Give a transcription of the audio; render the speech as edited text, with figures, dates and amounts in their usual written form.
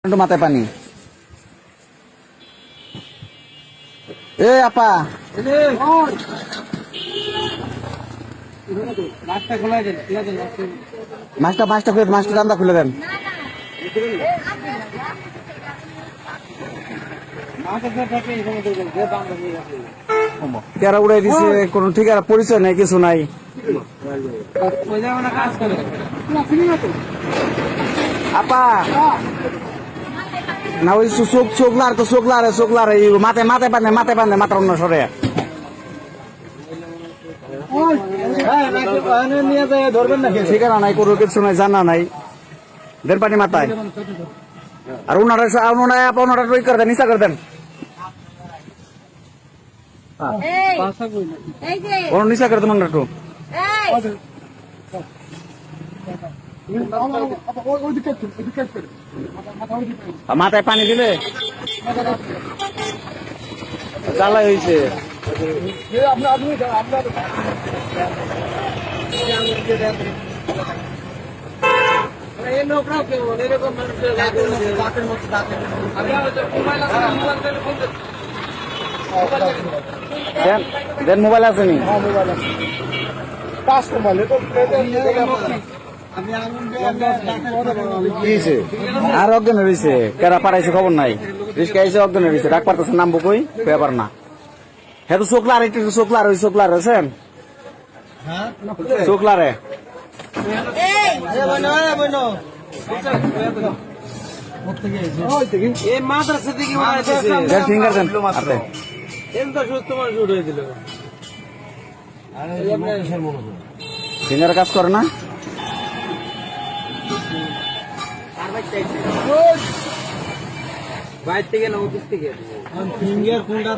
মাথায় পানি এ আপা মাছটা দামটা খুলে দেন। কেরা উড়াই দিছে, কোন ঠিকানা পরিচয় নাই, কিছু নাই। আপা না ওই চোখলার মাথায় পানে মাথার অন্য সরে ঠিকানা নাই, কোনো কিছু নাই, জানা নাই, দেড় পানি মাথায়। আর ওনারা ওই করে দেন, নিচা করে দেন, নিচা করে দেন ওনারা একটু। মাথায় পানি দিলে জ্বালাই হয়েছে। দেন মোবাইল আছে নি? আর অজ্ঞান হয়েছে, কেরা পাঠাইছে খবর নাই, রিস্কা আইসে অজ্ঞান হয়েছে, ডাক পারতেছে নামবো কই ব্যাপার না। হ্যাঁ তো চোখলার একটু চোখলার হয়েছেন, চোখলারে ফিঙ্গার দেন, ফিঙ্গার কাজ করে না। বাইর থেকে না অফিস থেকে ফিঙ্গার কোনটা